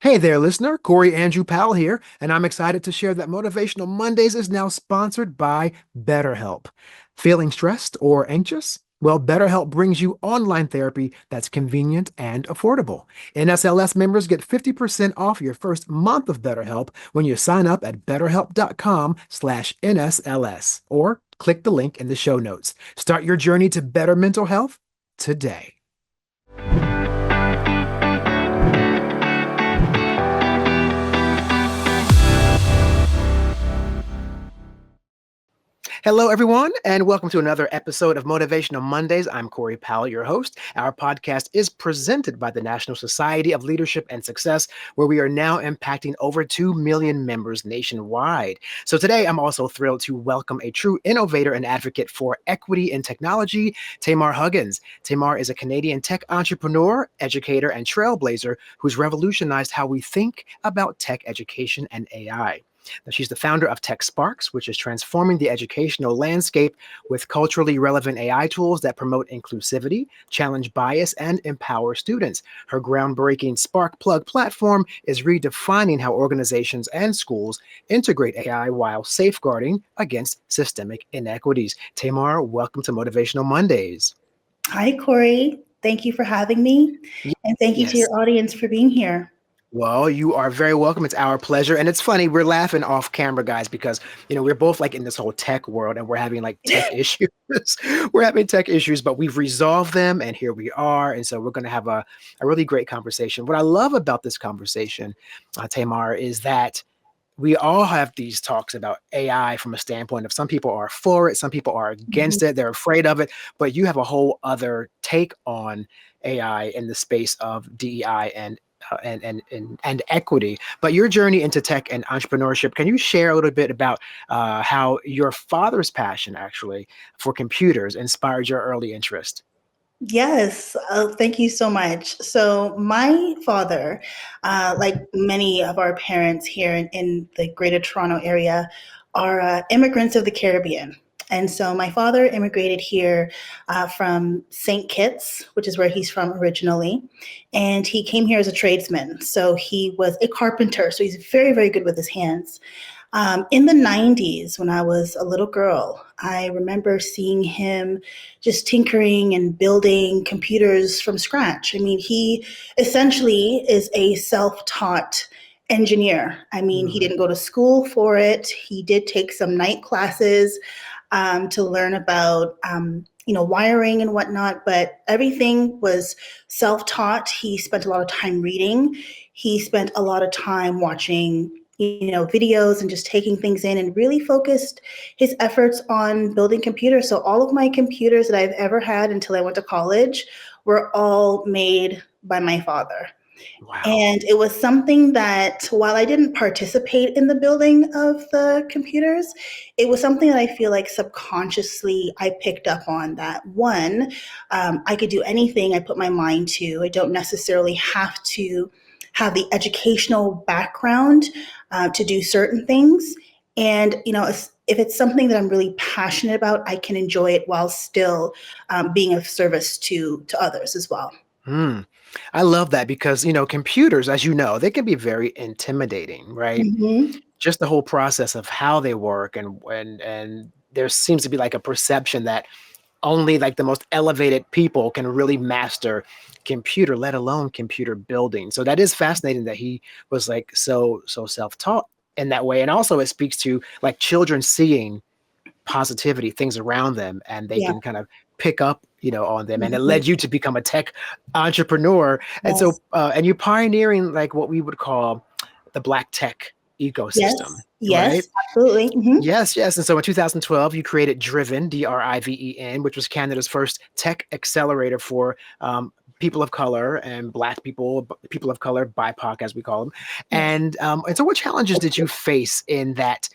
Hey there, listener. Corey Andrew Powell here, and I'm excited to share that Motivational Mondays is now sponsored by BetterHelp. Feeling stressed or anxious? Well, BetterHelp brings you online therapy that's convenient and affordable. NSLS members get 50% off your first month of BetterHelp when you sign up at betterhelp.com/NSLS or click the link in the show notes. Start your journey to better mental health today. Hello, everyone, and welcome to another episode of Motivational Mondays. I'm Corey Powell, your host. Our podcast is presented by the National Society of Leadership and Success, where we are now impacting over 2 million members nationwide. So today, I'm also thrilled to welcome a true innovator and advocate for equity in technology, Tamar Huggins. Tamar is a Canadian tech entrepreneur, educator, and trailblazer who's revolutionized how we think about tech education and AI. Now, she's the founder of Tech Sparks, which is transforming the educational landscape with culturally relevant AI tools that promote inclusivity, challenge bias, and empower students. Her groundbreaking Spark Plug platform is redefining how organizations and schools integrate AI while safeguarding against systemic inequities. Tamar, welcome to Motivational Mondays. Hi, Corey. Thank you for having me. And thank you to Yes. your audience for being here. Well, you are very welcome. It's our pleasure. And it's funny, we're laughing off camera, guys, because, we're both like in this whole tech world and we're having like tech issues. We're having tech issues, but we've resolved them and here we are. And so we're going to have a really great conversation. What I love about this conversation, Tamar, is that we all have these talks about AI from a standpoint of some people are for it, some people are Mhm. against it, they're afraid of it, but you have a whole other take on AI in the space of DEI and equity. But your journey into tech and entrepreneurship, can you share a little bit about how your father's passion actually for computers inspired your early interest? Yes, thank you so much. So, my father, like many of our parents here in the Greater Toronto area, are immigrants of the Caribbean. And so, my father immigrated here from St. Kitts, which is where he's from originally. And he came here as a tradesman. So, he was a carpenter. So, he's very, very good with his hands. In the 90s, when I was a little girl, I remember seeing him just tinkering and building computers from scratch. I mean, he essentially is a self taught engineer. I mean, he Mm. didn't go to school for it. He did take some night classes to learn about. Wiring and whatnot, but everything was self taught. He spent a lot of time reading. He spent a lot of time watching videos and just taking things in and really focused his efforts on building computers. So all of my computers that I've ever had until I went to college were all made by my father. Wow. And it was something that while I didn't participate in the building of the computers, it was something that I feel like subconsciously I picked up on that one, I could do anything I put my mind to. I don't necessarily have to have the educational background to do certain things. And, if it's something that I'm really passionate about, I can enjoy it while still being of service to others as well. Mm. I love that because, computers, as you know, they can be very intimidating, right? Mhm. Just the whole process of how they work and there seems to be like a perception that only like the most elevated people can really master computer, let alone computer building. So that is fascinating that he was like so self-taught in that way. And also it speaks to like children seeing positivity, things around them, and they Yeah. can kind of pick up, on them. And it Mhm. led you to become a tech entrepreneur. And Yes. so, and you're pioneering like what we would call the Black tech ecosystem, Yes. Yes. right? Absolutely. Mhm. Yes, yes. And so in 2012, you created Driven, Driven, which was Canada's first tech accelerator for people of color and Black people, people of color, BIPOC as we call them. Yes. And so, what challenges did you face in that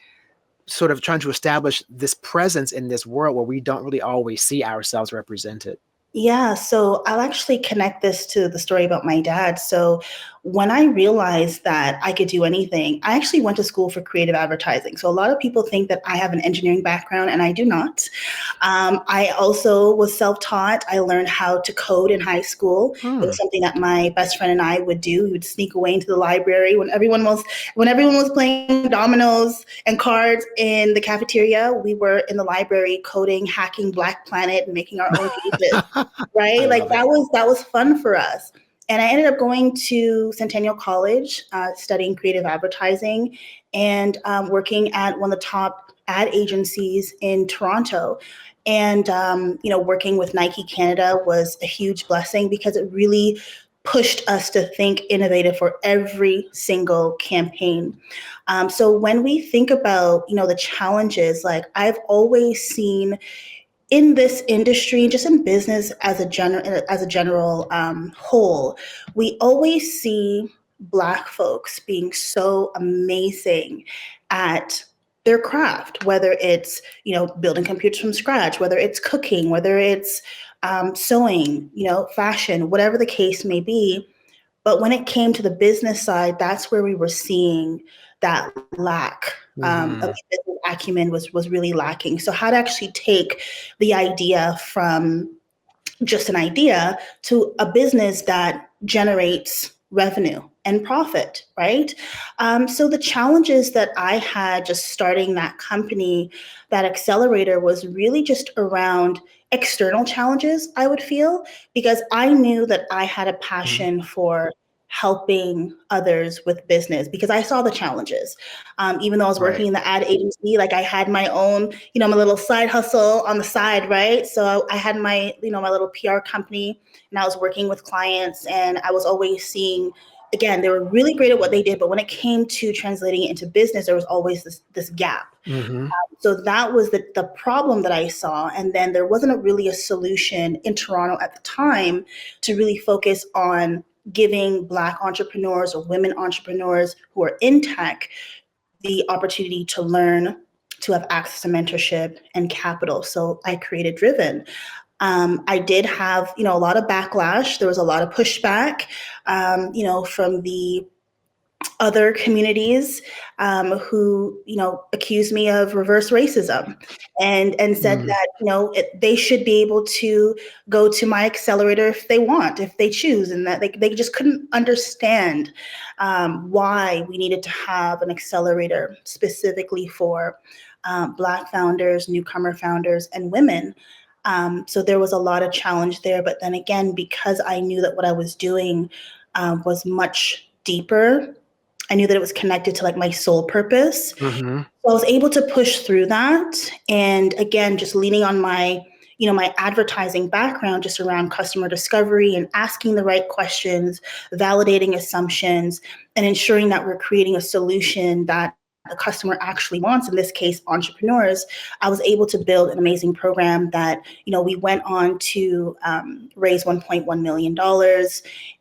sort of trying to establish this presence in this world where we don't really always see ourselves represented? Yeah, so I'll actually connect this to the story about my dad. So when I realized that I could do anything, I actually went to school for creative advertising. So a lot of people think that I have an engineering background, and I do not. I also was self-taught. I learned how to code in high school. It Hmm. was something that my best friend and I would do. We would sneak away into the library when everyone was playing dominoes and cards in the cafeteria. We were in the library coding, hacking Black Planet, and making our own pages. I Right? Like love it. that was fun for us. And I ended up going to Centennial College, studying creative advertising, and working at one of the top ad agencies in Toronto. And working with Nike Canada was a huge blessing because it really pushed us to think innovative for every single campaign. So when we think about the challenges, like I've always seen in this industry, just in business as a general whole, we always see Black folks being so amazing at their craft, whether it's building computers from scratch, whether it's cooking, whether it's sewing, fashion, whatever the case may be. But when it came to the business side, that's where we were seeing that lack of Hmm. business acumen was really lacking. So how to actually take the idea from just an idea to a business that generates revenue and profit, right? So the challenges that I had just starting that company, that accelerator, was really just around external challenges, I would feel, because I knew that I had a Hmm. passion for helping others with business because I saw the challenges. Even though I was Right. working in the ad agency, like I had my own, my little side hustle on the side, right? So I had my little PR company, and I was working with clients, and I was always seeing, again, they were really great at what they did, but when it came to translating it into business, there was always this gap. Hmm. So that was the problem that I saw. And then there wasn't really a solution in Toronto at the time to really focus on giving Black entrepreneurs or women entrepreneurs who are in tech the opportunity to learn, to have access to mentorship and capital. So I created Driven. I did have, a lot of backlash. There was a lot of pushback, from the other communities who accused me of reverse racism, and said Hmm. that they should be able to go to my accelerator if they want, if they choose, and that they just couldn't understand why we needed to have an accelerator specifically for Black founders, newcomer founders, and women. So there was a lot of challenge there, but then again, because I knew that what I was doing was much deeper, I knew that it was connected to like my soul purpose. Hmm. So I was able to push through that. And again, just leaning on my advertising background, just around customer discovery and asking the right questions, validating assumptions, and ensuring that we're creating a solution that the customer actually wants, in this case, entrepreneurs. I was able to build an amazing program that, we went on to raise $1.1 million,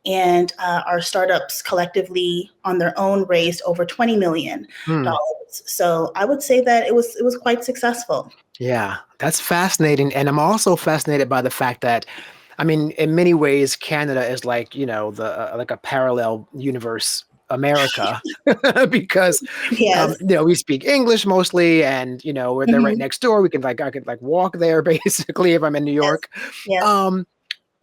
and our startups collectively on their own raised over $20 million. Hmm. So I would say that it was quite successful. Yeah, that's fascinating. And I'm also fascinated by the fact that, I mean, in many ways, Canada is like, the like a parallel universe America because, Yes. we speak English mostly, and, they're right Hmm. next door. I could like walk there basically if I'm in New Yes. York. Yes. Um,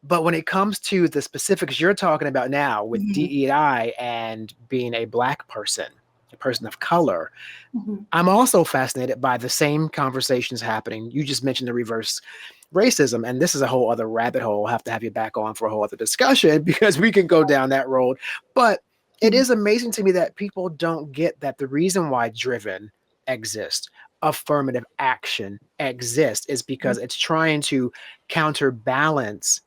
but when it comes to the specifics you're talking about now with Hmm. DEI and being a Black person, a person of color, Hmm. I'm also fascinated by the same conversations happening. You just mentioned the reverse racism, and this is a whole other rabbit hole. I'll have to have you back on for a whole other discussion because we can go down that road. But it is amazing to me that people don't get that the reason why Driven exists, affirmative action exists, is because it's trying to counterbalance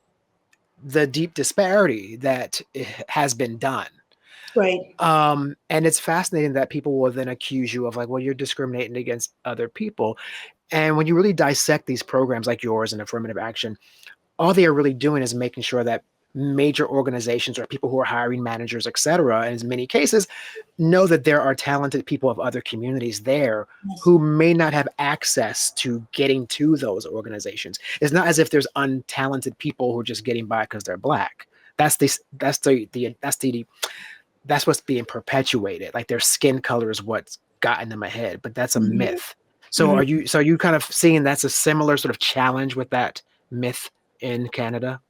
the deep disparity that has been done. Right. And it's fascinating that people will then accuse you of like, well, you're discriminating against other people. And when you really dissect these programs like yours and affirmative action, all they are really doing is making sure that major organizations or people who are hiring managers, et cetera, in many cases, know that there are talented people of other communities there Yes. who may not have access to getting to those organizations. It's not as if there's untalented people who are just getting by because they're Black. That's the that's what's being perpetuated. Like their skin color is what's gotten them ahead, but that's a Mhm, myth. mhm. So are you kind of seeing that's a similar sort of challenge with that myth in Canada?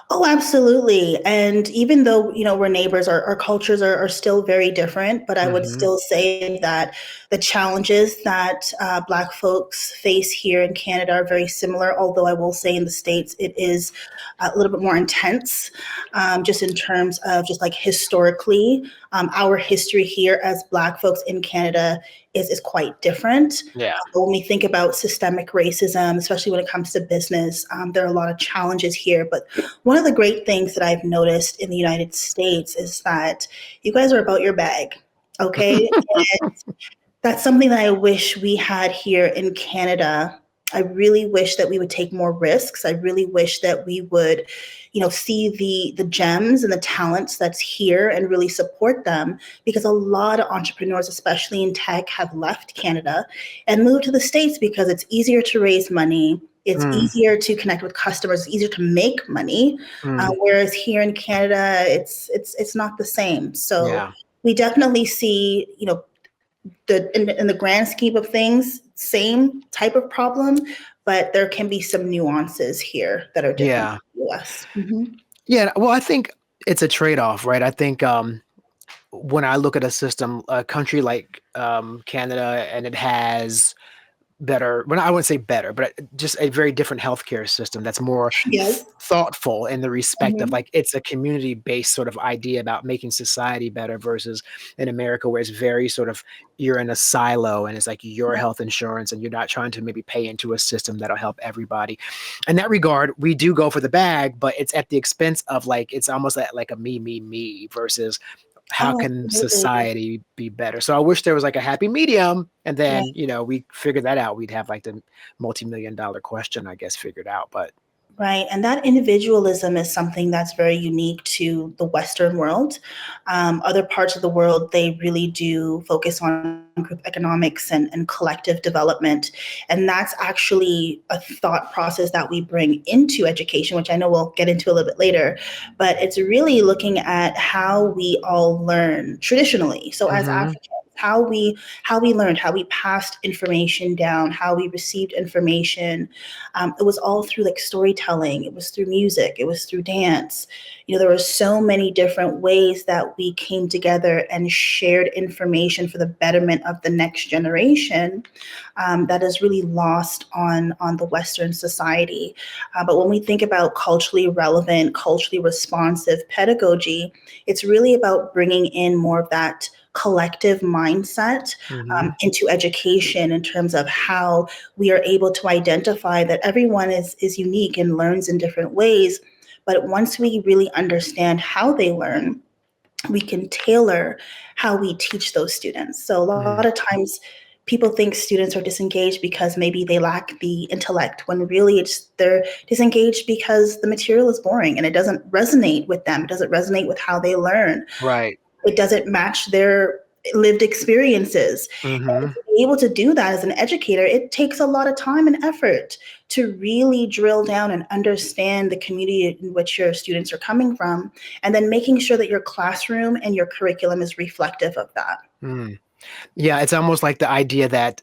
Oh, absolutely. And even though, we're neighbors, our cultures are still very different, but I would Hmm. still say that the challenges that Black folks face here in Canada are very similar, although I will say in the States it is a little bit more intense, just in terms of just like historically, our history here as Black folks in Canada is quite different. Yeah. When we think about systemic racism, especially when it comes to business, there are a lot of challenges here. But one of the great things that I've noticed in the United States is that you guys are about your bag, okay? That's something that I wish we had here in Canada. I really wish that we would take more risks. I really wish that we would, see the gems and the talents that's here and really support them, because a lot of entrepreneurs, especially in tech, have left Canada and moved to the States because it's easier to raise money. It's Mm, easier to connect with customers. It's easier to make money. mm, Whereas here in Canada, it's not the same. So yeah. we definitely see, in the grand scheme of things, same type of problem, but there can be some nuances here that are different Yeah. in the US. Hmm. Yeah. Well, I think it's a trade-off, right? I think when I look at a system, a country like Canada, and it has better, well, I wouldn't say better, but just a very different healthcare system that's more Yes. thoughtful in the respect of Hmm. like it's a community-based sort of idea about making society better versus in America where it's very sort of you're in a silo and it's like your Yep. health insurance and you're not trying to maybe pay into a system that'll help everybody. In that regard, we do go for the bag, but it's at the expense of like it's almost like a me versus how Oh, can absolutely. society be better? So I wish there was like a happy medium, and Yeah. then we figured that out. We'd have like the multi-million-dollar question, I guess, figured out. But Right. And that individualism is something that's very unique to the Western world. Other parts of the world, they really do focus on group economics and collective development. And that's actually a thought process that we bring into education, which I know we'll get into a little bit later. But it's really looking at how we all learn traditionally. So as hmm. Africans, how we learned, how we passed information down, how we received information, it was all through like storytelling. It was through music. It was through dance. There were so many different ways that we came together and shared information for the betterment of the next generation, that is really lost on the Western society. But when we think about culturally relevant, culturally responsive pedagogy, it's really about bringing in more of that collective mindset Hmm. into education in terms of how we are able to identify that everyone is unique and learns in different ways. But once we really understand how they learn, we can tailor how we teach those students. So a lot Mm. of times people think students are disengaged because maybe they lack the intellect, when really they're disengaged because the material is boring and it doesn't resonate with them. It doesn't resonate with how they learn. Right. It doesn't match their lived experiences. And Hmm. to be able to do that as an educator, it takes a lot of time and effort to really drill down and understand the community in which your students are coming from, and then making sure that your classroom and your curriculum is reflective of that. Mm. Yeah, it's almost like the idea that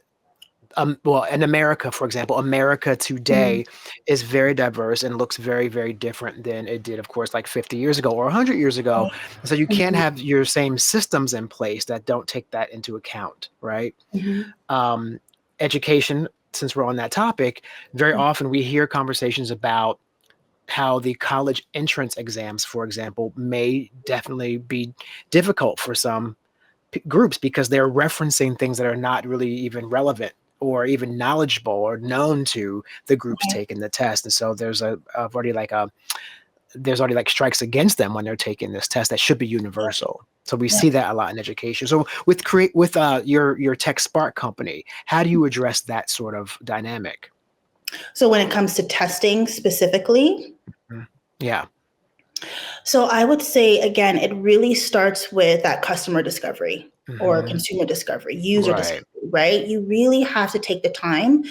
well, in America, for example, America Mhm. today is very diverse and looks very, very different than it did, of course, like 50 years ago or 100 years ago. Right. So you can't Mhm. have your same systems in place that don't take that into account, right? Mhm. um, Education, since we're on that topic, very Mhm. often we hear conversations about how the college entrance exams, for example, may definitely be difficult for some groups because they're referencing things that are not really even relevant or even knowledgeable or known to the groups Right. taking the test. And so there's already like strikes against them when they're taking this test that should be universal. So we Yeah. see that a lot in education. So with your Tech Spark company, how do you address that sort of dynamic? So when it comes to testing specifically, Mm. Yeah. so I would say, again, it really starts with that customer discovery or Hmm. consumer discovery, user Right. discovery, right? You really have to take the time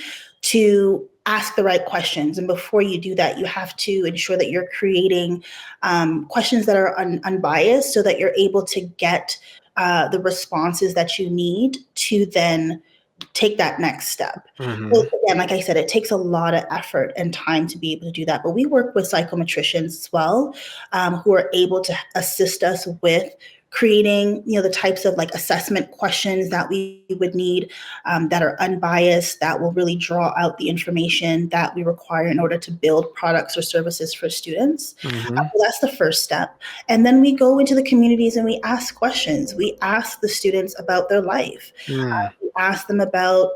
to ask the right questions. And before you do that, you have to ensure that you're creating questions that are unbiased so that you're able to get the responses that you need to then take that next step. Mm-hmm. So again, like I said, it takes a lot of effort and time to be able to do that. But we work with psychometricians as well, who are able to assist us with creating, the types of like assessment questions that we would need, that are unbiased, that will really draw out the information that we require in order to build products or services for students. Mm-hmm. So that's the first step. And then we go into the communities and we ask questions. We ask the students about their life. Mm. We ask them about,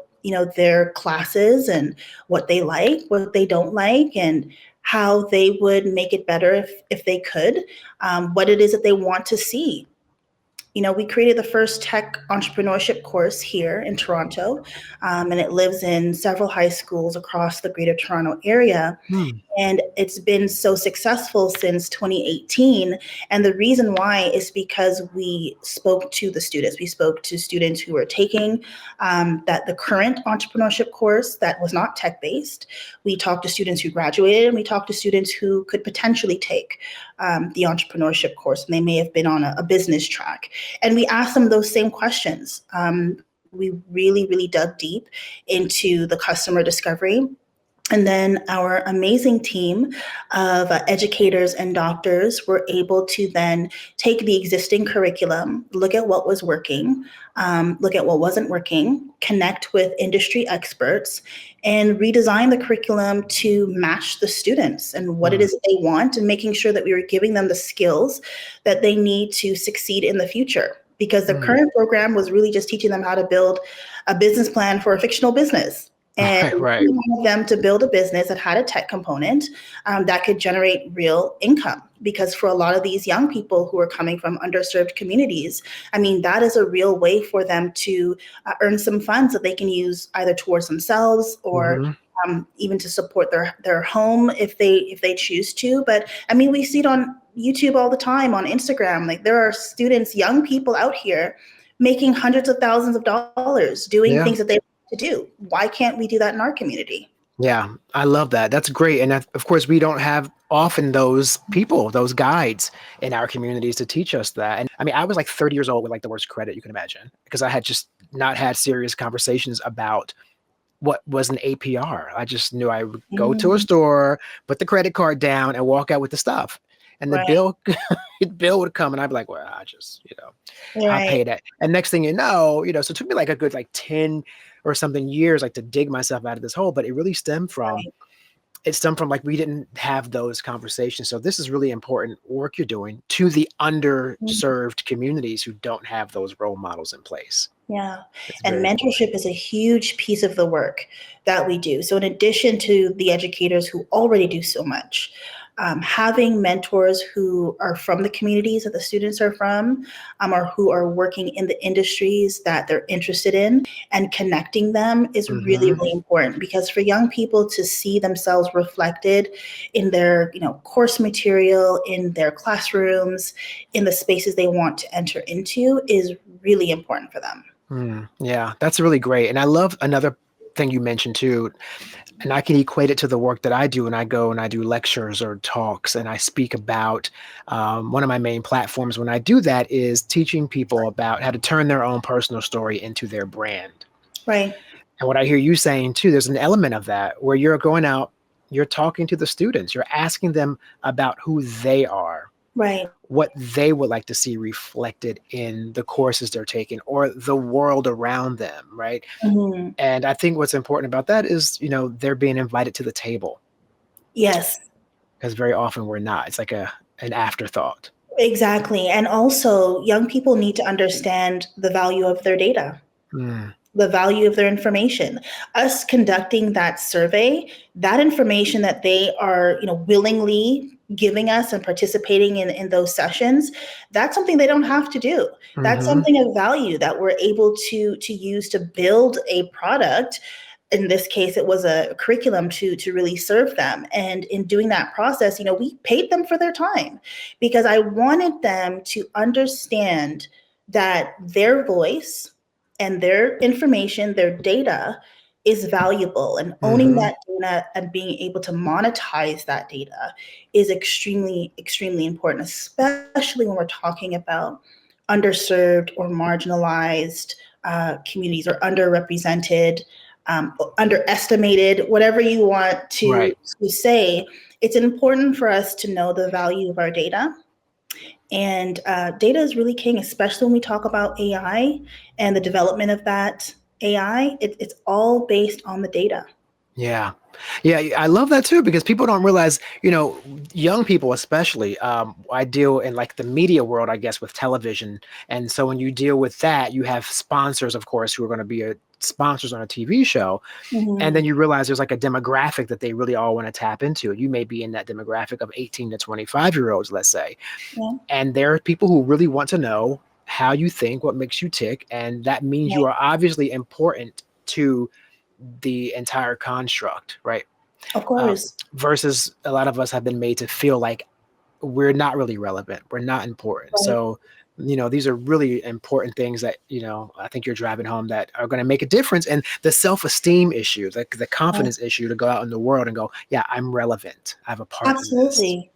their classes and what they like, what they don't like, and how they would make it better if they could, what it is that they want to see. We created the first tech entrepreneurship course here in Toronto, and it lives in several high schools across the Greater Toronto area. Mm. And it's been so successful since 2018. And the reason why is because we spoke to the students. We spoke to students who were taking that the current entrepreneurship course that was not tech-based. We talked to students who graduated, and we talked to students who could potentially take the entrepreneurship course, and they may have been on a business track. And we asked them those same questions. We really, really dug deep into the customer discovery. And then our amazing team of educators and doctors were able to then take the existing curriculum, look at what was working, look at what wasn't working, connect with industry experts, and redesign the curriculum to match the students and what it Mm. is that they want, and making sure that we were giving them the skills that they need to succeed in the future. Because the Mm. current program was really just teaching them how to build a business plan for a fictional business. And Right, right. we wanted them to build a business that had a tech component, that could generate real income. Because for a lot of these young people who are coming from underserved communities, I mean, that is a real way for them to earn some funds that they can use either towards themselves or Mm-hmm. even to support their home if they choose to. But I mean, we see it on YouTube all the time, on Instagram. Like, there are students, young people out here making hundreds of thousands of dollars doing Yeah. things that they to do. Why can't we do that in our community? Yeah, I love that. That's great. And of course, we don't have often those people, those guides in our communities to teach us that. And I mean, I was like 30 years old with like the worst credit you can imagine because I had just not had serious conversations about what was an APR. I just knew I would go to a Mm, store, put the credit card down, and walk out with the stuff. And the right, bill would come, and I'd be like, "Well, I just, I'll right, pay that." And next thing so it took me like a good like 10 or something years like to dig myself out of this hole. But it really right. stemmed from like we didn't have those conversations. So this is really important work you're doing to the Mm, underserved communities who don't have those role models in place. yeah. It's And very important. mentorship is a huge piece of the work that we do. So, in addition to the educators who already do so much, having mentors who are from the communities that the students are from, or who are working in the industries that they're interested in, and connecting them is really, Hmm. really important. Because for young people to see themselves reflected in their, course material, in their classrooms, in the spaces they want to enter into is really important for them. Yeah, that's really great. And I love another thing you mentioned too, and I can equate it to the work that I do when I go and I do lectures or talks and I speak about one of my main platforms when I do that is teaching people about how to turn their own personal story into their brand. Right, And what I hear you saying too, there's an element of that where you're going out, you're talking to the students, you're asking them about who they are, right. what they would like to see reflected in the courses they're taking or the world around them, right? Mhm. And I think what's important about that is, they're being invited to the table Yes, because very often we're not. It's like an afterthought. exactly. And also, young people need to understand the value of their data, Mm, the value of their information. Us conducting that survey, that information that they are, willingly giving us and participating in those sessions, that's something they don't have to do. That's mhm, something of value that we're able to use to build a product. In this case, it was a curriculum to really serve them. And in doing that process, we paid them for their time because I wanted them to understand that their voice and their information, their data is valuable, and owning Mm-hmm. that data and being able to monetize that data is extremely, extremely important, especially when we're talking about underserved or marginalized communities, or underrepresented, underestimated, whatever you want Right. to say. It's important for us to know the value of our data. And data is really king, especially when we talk about AI and the development of that AI. It's all based on the data. Yeah. Yeah, I love that too because people don't realize, young people especially. I deal in like the media world, I guess, with television, and so when you deal with that, you have sponsors, of course, who are going to be sponsors on a TV show, and Mm-hmm. then you realize there's like a demographic that they really all want to tap into. You may be in that demographic of 18 to 25-year-olds, let's say, Yeah. and there are people who really want to know how you think, what makes you tick, and that means you Right. are obviously important to the entire construct, right? Of Um, course. versus a lot of us have been made to feel like we're not really relevant, we're not important. Right. So, these are really important things that, I think you're driving home that are going to make a difference. And the self-esteem issue, like the Right. confidence issue to go out in the world and go, yeah, I'm relevant. I have a part in this. Absolutely.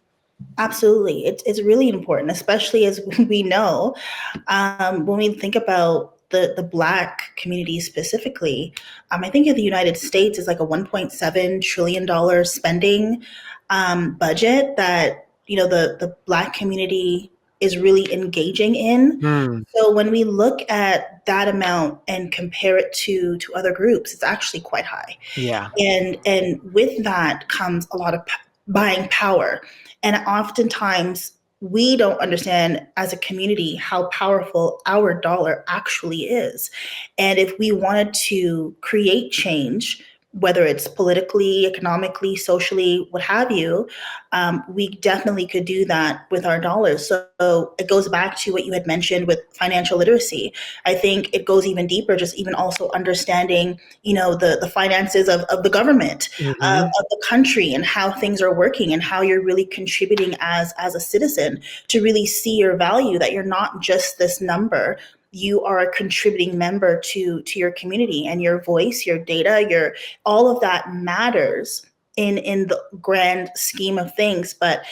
Absolutely. It's really important, especially as we know, when we think about the Black community specifically. I think in the United States is like a $1.7 trillion spending budget that the Black community is really engaging in. Hmm. So when we look at that amount and compare it to other groups, it's actually quite high. Yeah. And with that comes a lot of buying power. And oftentimes we don't understand as a community how powerful our dollar actually is. And if we wanted to create change, whether it's politically, economically, socially, what have you, we definitely could do that with our dollars. So it goes back to what you had mentioned with financial literacy. I think it goes even deeper, just even also understanding, the finances of the government, Hmm. of the country, and how things are working, and how you're really contributing as a citizen, to really see your value, that you're not just this number. You are a contributing member to your community, and your voice, your data, your all of that matters in the grand scheme of things. But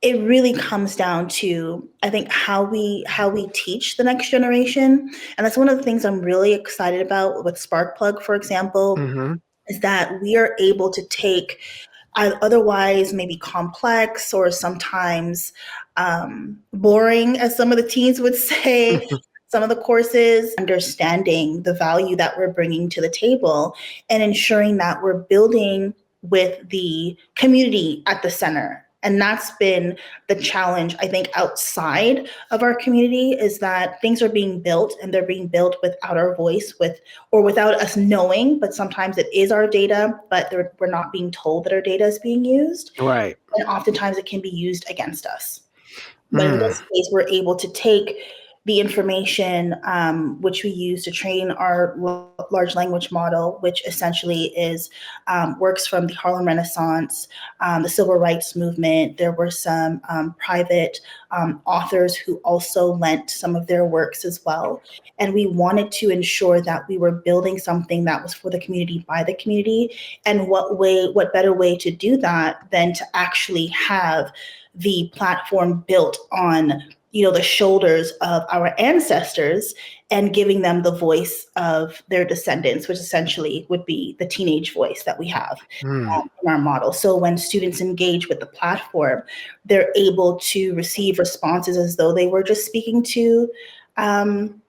it really comes down to, I think, how we teach the next generation. And that's one of the things I'm really excited about with Sparkplug, for example, Hmm. is that we are able to take otherwise maybe complex, or sometimes boring, as some of the teens would say, some of the courses, understanding the value that we're bringing to the table, and ensuring that we're building with the community at the center. And that's been the challenge, I think, outside of our community, is that things are being built, and they're being built without our voice, or without us knowing. But sometimes it is our data, but we're not being told that our data is being used. Right. And oftentimes it can be used against us. But in Mm. this case, we're able to take the information, which we use to train our large language model, which essentially works from the Harlem Renaissance, the Civil Rights Movement. There were some private authors who also lent some of their works as well. And we wanted to ensure that we were building something that was for the community, by the community. And what better way to do that than to actually have the platform built on the shoulders of our ancestors, and giving them the voice of their descendants, which essentially would be the teenage voice that we have Mm. in our model. So when students engage with the platform, they're able to receive responses as though they were just speaking to um,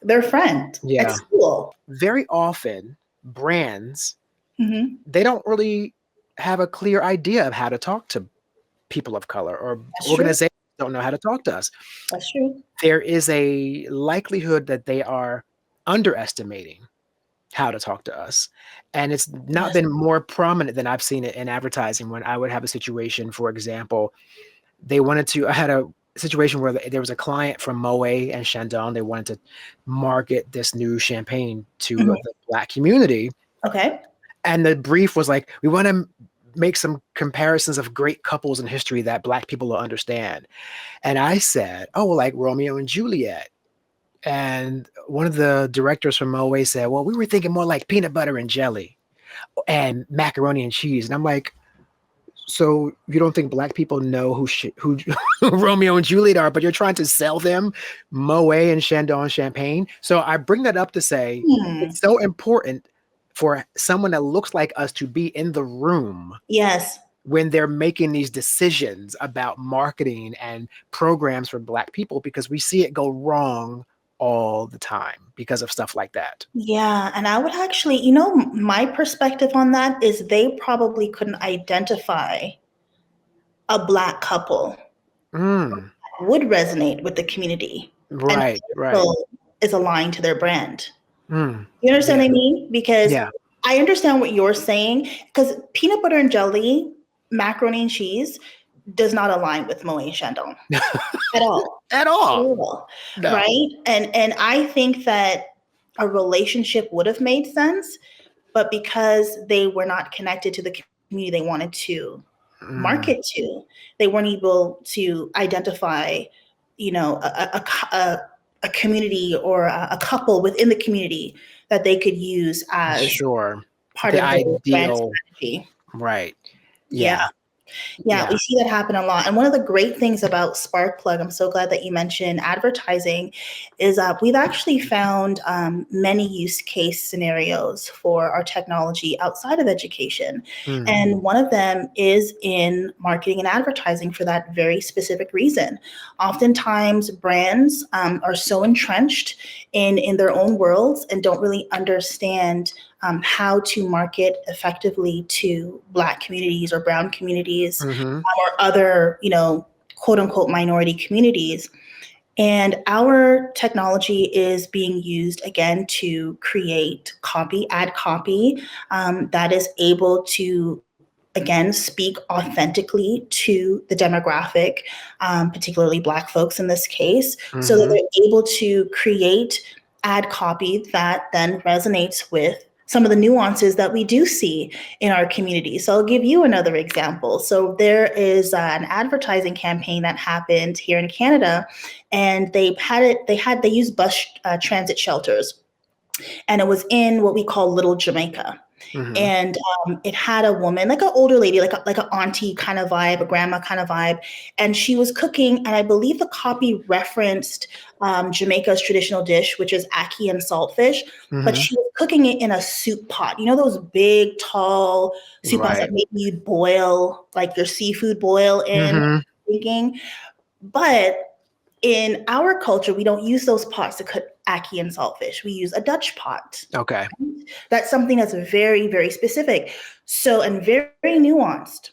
their friend at Yeah. school. Very often, brands, Hmm. they don't really have a clear idea of how to talk to people of color, or That's true. organizations don't know how to talk to us. That's true. There is a likelihood that they are underestimating how to talk to us. And it's not Yes. been more prominent than I've seen it in advertising. When I would have a situation, for example, I had a situation where there was a client from Moet and Chandon. They wanted to market this new champagne to Mhm. the Black community. Okay. And the brief was like, we want to make some comparisons of great couples in history that Black people will understand. And I said, oh, well, like Romeo and Juliet. And one of the directors from Moe said, well, we were thinking more like peanut butter and jelly and macaroni and cheese. And I'm like, so you don't think black people know who Romeo and Juliet are, but you're trying to sell them Moet and Chandon champagne? So I bring that up to say Hmm. it's so important for someone that looks like us to be in the room Yes. when they're making these decisions about marketing and programs for black people, because we see it go wrong all the time because of stuff like that. Yeah, and I would actually, my perspective on that is they probably couldn't identify a black couple Mm, that would resonate with the community and right. also is aligned to their brand. Mm, You understand yeah, what I mean? Because yeah. I understand what you're saying, because peanut butter and jelly, macaroni and cheese does not align with Moët Chandon at all. At At all. all, No. right? And I think that a relationship would have made sense, but because they were not connected to the community they wanted to Mm, market to, they weren't able to identify, a community or a couple within the community that they could use as sure. part The of their brand ideal. strategy. Right. Yeah. Yeah. Yeah, we Yeah. see that happen a lot. And one of the great things about Sparkplug, I'm so glad that you mentioned advertising, is we've actually found many use case scenarios for our technology outside of education. Mm, And one of them is in marketing and advertising for that very specific reason. Oftentimes, brands are so entrenched in their own worlds and don't really understand how to market effectively to Black communities or Brown communities mm-hmm. or other, quote unquote minority communities. And our technology is being used again to create ad copy that is able to again speak authentically to the demographic, particularly Black folks in this case, so that Mm-hmm. they're able to create ad copy that then resonates with some of the nuances that we do see in our community. So I'll give you another example. So there is an advertising campaign that happened here in Canada, and they used bus transit shelters, and it was in what we call Little Jamaica. Mm-hmm. And it had a woman, like an older lady, like an auntie kind of vibe, a grandma kind of vibe, and she was cooking. And I believe the copy referenced Jamaica's traditional dish, which is ackee and saltfish, but Mm-hmm. she was cooking it in a soup pot. You know those big, tall soup pots that Right. maybe you'd boil like your seafood boil in, Mm-hmm. thinking. But in our culture, we don't use those pots to cook ackee and saltfish. We use a Dutch pot. Okay. That's something that's very, very specific. So, and very, very nuanced.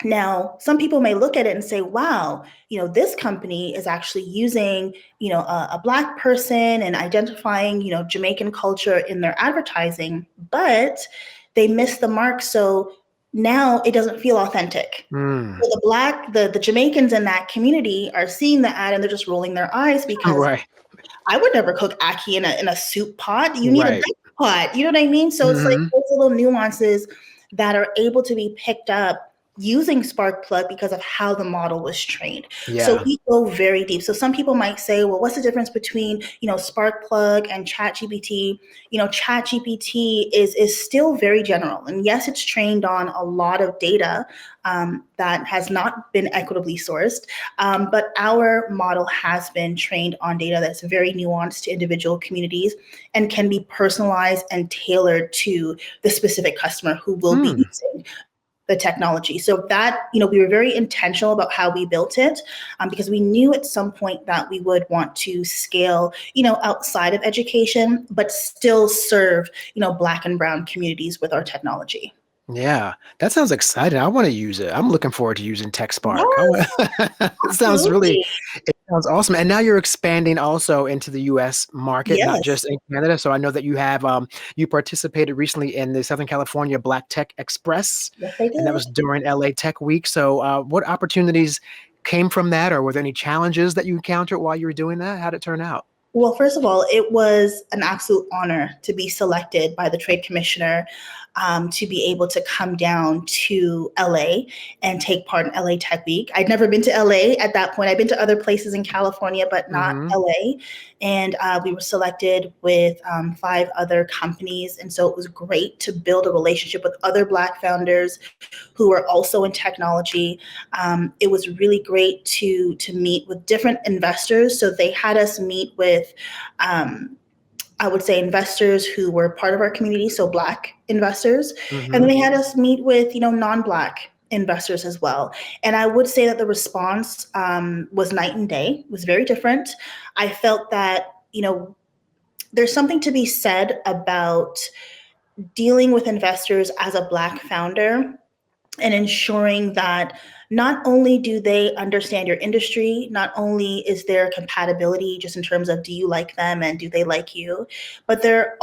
Now, some people may look at it and say, wow, this company is actually using, a Black person and identifying, Jamaican culture in their advertising, but they missed the mark. So now it doesn't feel authentic. Mm. So the Jamaicans in that community are seeing the ad and they're just rolling their eyes because Right. I would never cook ackee in a soup pot. You need a Right. Dutch pot. You know what I mean? So it's like Mm-hmm. those little nuances that are able to be picked up using Sparkplug because of how the model was trained. So Yeah. we go very deep. So some people might say, well, what's the difference between, Sparkplug and ChatGPT? ChatGPT is still very general. And yes, it's trained on a lot of data that has not been equitably sourced. But our model has been trained on data that's very nuanced to individual communities and can be personalized and tailored to the specific customer who will be Mm. using the technology. So that, we were very intentional about how we built it, because we knew at some point that we would want to scale, outside of education, but still serve, Black and Brown communities with our technology. Yeah, that sounds exciting. I want to use it. I'm looking forward to using TechSpark. Yes, It sounds absolutely. it sounds awesome. And now you're expanding also into the US market, not Yes, just in Canada. So I know that you have you participated recently in the Southern California Black Tech Express, yes, they and that did. was during LA Tech Week. So what opportunities came from that, or were there any challenges that you encountered while you were doing that? How'd it turn out? Well, first of all, it was an absolute honor to be selected by the trade commissioner to be able to come down to LA and take part in LA Tech Week. I'd never been to LA at that point. I'd been to other places in California, but not Mm-hmm. LA. And we were selected with 5 other companies. And so it was great to build a relationship with other Black founders who are also in technology. It was really great to meet with different investors. So they had us meet with I would say investors who were part of our community, so Black investors, and Mm-hmm. then they had us meet with non-Black investors as well. And I would say that the response was night and day. It was very different. I felt that there's something to be said about dealing with investors as a Black founder and ensuring that not only do they understand your industry, not only is there compatibility just in terms of do you like them and do they like you, but it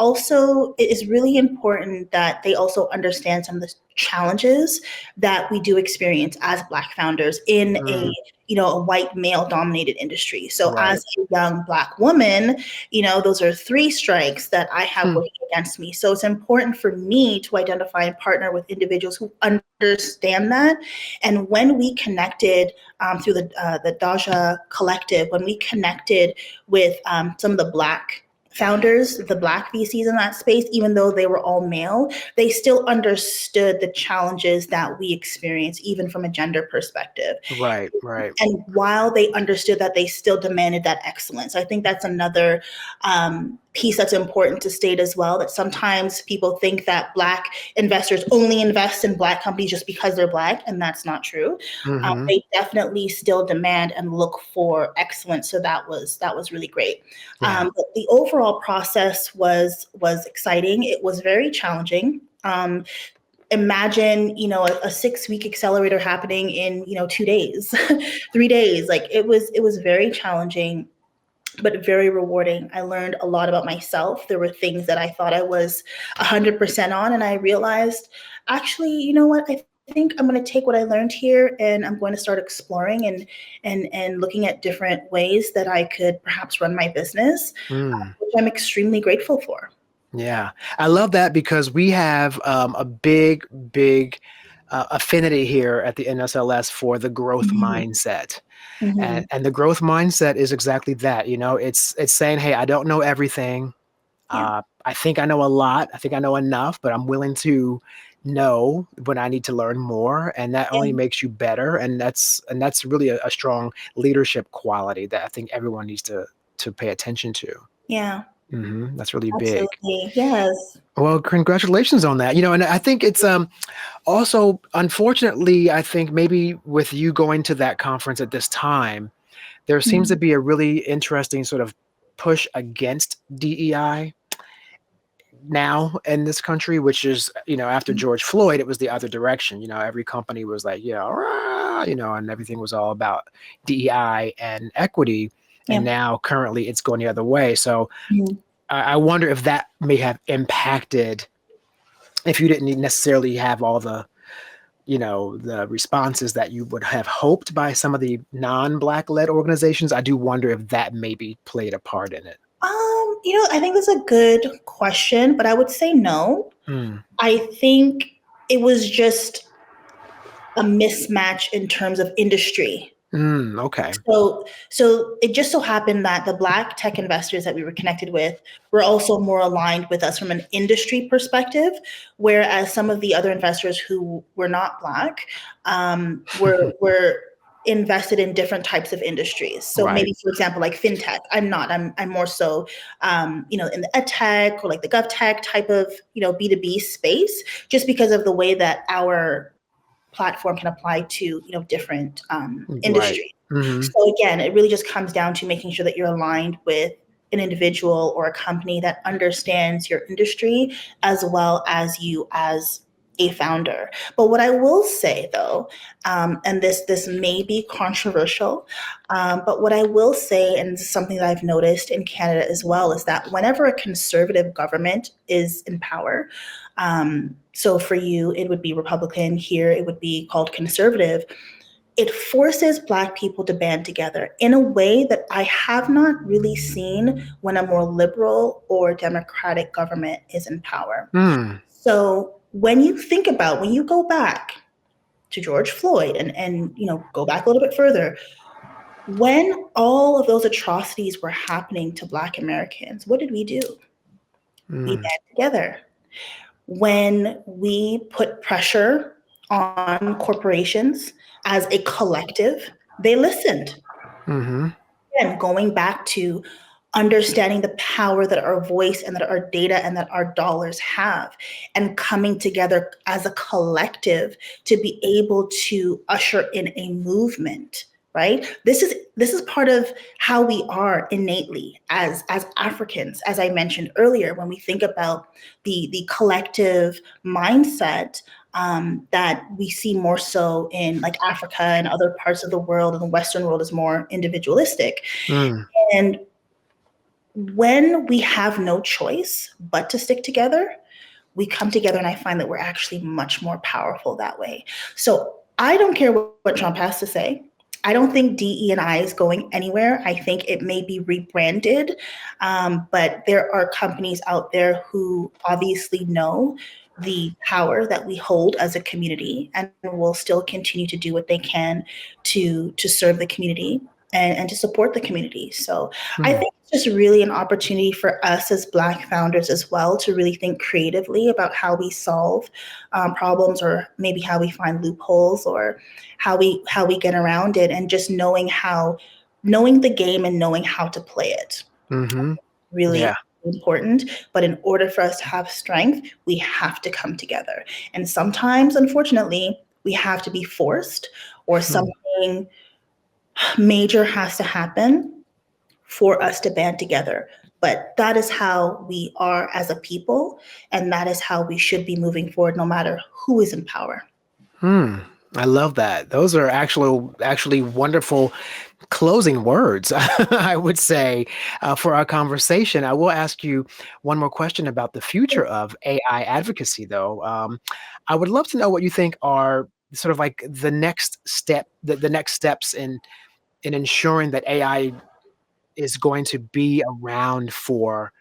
is really important that they also understand some of the challenges that we do experience as Black founders in Mm, a white male dominated industry. So right. as a young Black woman, those are 3 strikes that I have Hmm. working against me. So it's important for me to identify and partner with individuals who understand that. And when we connected through the Daja Collective, when we connected with some of the Black founders, the Black VCs in that space, even though they were all male, they still understood the challenges that we experience, even from a gender perspective. Right, right. And while they understood that, they still demanded that excellence. I think that's another piece that's important to state as well, that sometimes people think that Black investors only invest in Black companies just because they're Black, and that's not true. Mm-hmm. They definitely still demand and look for excellence. So that was really great. Yeah. But the overall process was exciting. It was very challenging. Imagine a 6-week accelerator happening in 2 days 3 days. Like it was very challenging but very rewarding. I learned a lot about myself. There were things that I thought I was 100% on, and I realized, actually, you know what, I think I'm going to take what I learned here and I'm going to start exploring and looking at different ways that I could perhaps run my business, Mm. which I'm extremely grateful for. Yeah, I love that because we have a big, big affinity here at the NSLS for the growth Mhm. mindset, and Mhm. and the growth mindset is exactly that. It's saying, hey, I don't know everything. Yeah. I think I know a lot. I think I know enough, but I'm willing to know when I need to learn more, and that only Yeah. makes you better. And that's really a strong leadership quality that I think everyone needs to pay attention to. Yeah. That's really big. Absolutely. Yes. Well, congratulations on that. And I think it's also, unfortunately, I think maybe with you going to that conference at this time, there seems to Mhm. be a really interesting sort of push against DEI now in this country, which is, after George Floyd, it was the other direction. Every company was like, rah, and everything was all about DEI and equity. And Yeah. now currently it's going the other way. So Mhm. I wonder if that may have impacted, if you didn't necessarily have all the responses that you would have hoped by some of the non-Black led organizations. I do wonder if that maybe played a part in it. I think that's a good question, but I would say no. Mm, I think it was just a mismatch in terms of industry. okay. So it just so happened that the Black tech investors that we were connected with were also more aligned with us from an industry perspective, whereas some of the other investors who were not Black were invested in different types of industries. So Right. maybe, for example, like fintech. I'm not. I'm more so, in the ed tech or like the gov tech type of B2B space, just because of the way that our platform can apply to different Right. industries. Hmm. So again, it really just comes down to making sure that you're aligned with an individual or a company that understands your industry as well as you as a founder. But what I will say though, and this may be controversial, but what I will say, and this is something that I've noticed in Canada as well, is that whenever a conservative government is in power, so for you, it would be Republican. Here, it would be called conservative. it forces Black people to band together in a way that I have not really seen when a more liberal or democratic government is in power. Mm. So when you think about, when you go back to George Floyd and go back a little bit further, when all of those atrocities were happening to Black Americans, what did we do? We Mm. band together. When we put pressure on corporations as a collective, they listened. Mm-hmm. Again, going back to understanding the power that our voice and that our data and that our dollars have, and coming together as a collective to be able to usher in a movement. Right? This is part of how we are innately as Africans, as I mentioned earlier, when we think about the collective mindset that we see more so in like Africa and other parts of the world, and the Western world is more individualistic. Mm. And when we have no choice but to stick together, we come together, and I find that we're actually much more powerful that way. So I don't care what Trump has to say. I don't think DE&I is going anywhere. I think it may be rebranded, but there are companies out there who obviously know the power that we hold as a community and will still continue to do what they can to serve the community and to support the community. So I Mm. think it's just really an opportunity for us as Black founders as well to really think creatively about how we solve problems, or maybe how we find loopholes, or how we get around it, and just knowing the game and knowing how to play it. Mm-hmm. Really Yeah. important. But in order for us to have strength, we have to come together. And sometimes, unfortunately, we have to be forced, or Mm. something major has to happen for us to band together. But that is how we are as a people, and that is how we should be moving forward, no matter who is in power. Hmm. I love that. Those are actually wonderful closing words, I would say, for our conversation. I will ask you one more question about the future of AI advocacy, though. I would love to know what you think are sort of like the next step, the next steps in ensuring that AI is going to be around for,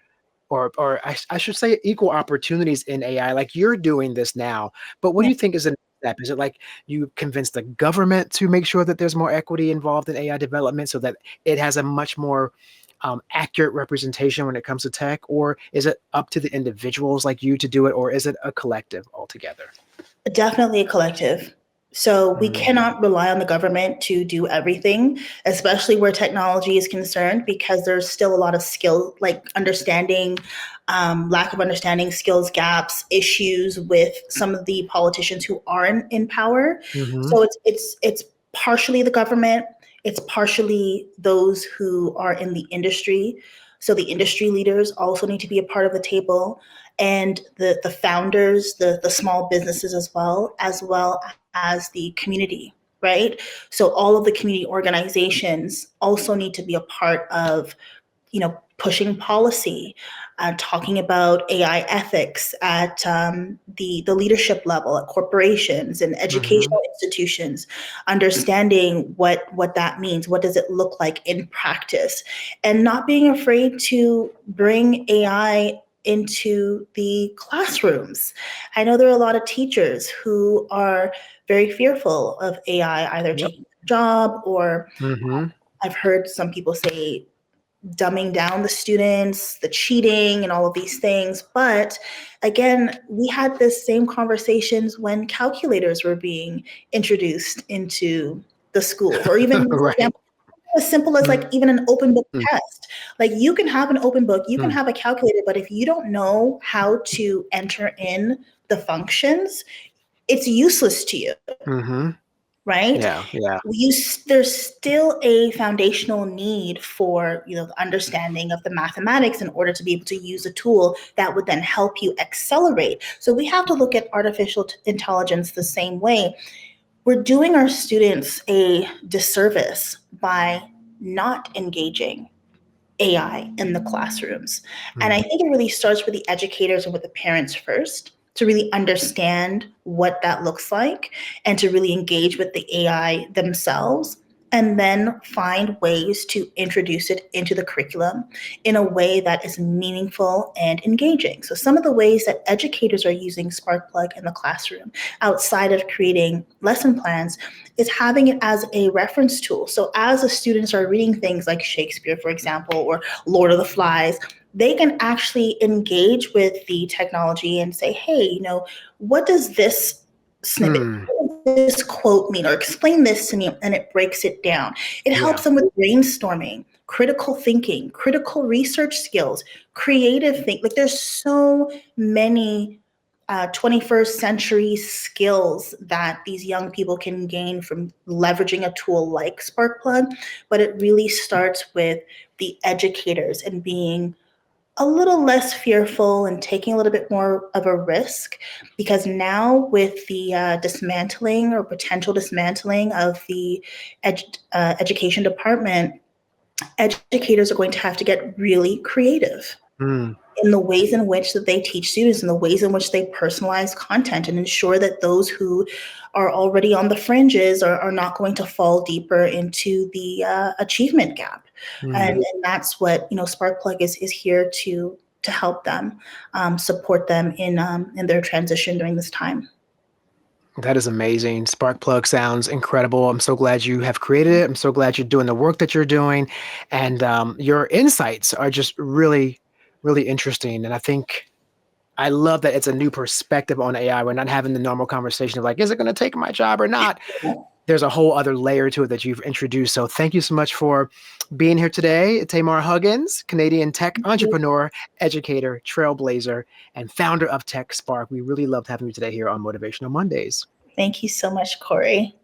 or I should say, equal opportunities in AI. Like, you're doing this now, but what do Yeah, you think is the next step? Is it like you convince the government to make sure that there's more equity involved in AI development so that it has a much more accurate representation when it comes to tech? Or is it up to the individuals like you to do it? Or is it a collective altogether? definitely a collective. So we Mm. cannot rely on the government to do everything, especially where technology is concerned, because there's still a lot of skill, like understanding, lack of understanding, skills gaps, issues with some of the politicians who are in power. Mhm. So it's partially the government, it's partially those who are in the industry. So the industry leaders also need to be a part of the table, and the founders, the small businesses as well as the community, right? So all of the community organizations also need to be a part of, pushing policy, talking about AI ethics at the leadership level at corporations and Mhm. educational institutions, understanding what that means, what does it look like in practice, and not being afraid to bring AI into the classrooms. I know there are a lot of teachers who are very fearful of AI either Yep. taking their job, or Mhm. I've heard some people say dumbing down the students, the cheating, and all of these things. But again, we had this same conversations when calculators were being introduced into the schools, or even, for Right. example, as simple as like even an open book Mhm. test. Like you can have an open book, you can Mm. have a calculator, but if you don't know how to enter in the functions, it's useless to you, Mhm. right? Yeah, yeah. There's still a foundational need for the understanding of the mathematics in order to be able to use a tool that would then help you accelerate. So we have to look at artificial intelligence the same way. We're doing our students a disservice by not engaging AI in the classrooms. And I Mm. think it really starts with the educators and with the parents first. to really understand what that looks like and to really engage with the AI themselves, and then find ways to introduce it into the curriculum in a way that is meaningful and engaging. So some of the ways that educators are using Sparkplug in the classroom outside of creating lesson plans is having it as a reference tool. So as the students are reading things like Shakespeare, for example, or Lord of the Flies, they can actually engage with the technology and say, hey, what does this snippet, Hmm. this quote mean, or explain this to me, and it breaks it down. It Yeah. helps them with brainstorming, critical thinking, critical research skills, creative think. Like there's so many 21st century skills that these young people can gain from leveraging a tool like Sparkplug, but it really starts with the educators and being a little less fearful and taking a little bit more of a risk, because now with the dismantling or potential dismantling of the education department, educators are going to have to get really creative Hmm. in the ways in which that they teach students, in the ways in which they personalize content, and ensure that those who are already on the fringes are not going to fall deeper into the achievement gap. Hmm. And that's what Sparkplug is here to help them, support them in their transition during this time. That is amazing. Sparkplug sounds incredible. I'm so glad you have created it. I'm so glad you're doing the work that you're doing. And your insights are just really, really interesting. And I think I love that it's a new perspective on AI. We're not having the normal conversation of like, is it going to take my job or not? There's a whole other layer to it that you've introduced. So thank you so much for being here today. Tamar Huggins, Canadian tech entrepreneur, educator, trailblazer, and founder of Tech Spark. We really loved having you today here on Motivational Mondays. Thank you so much, Corey.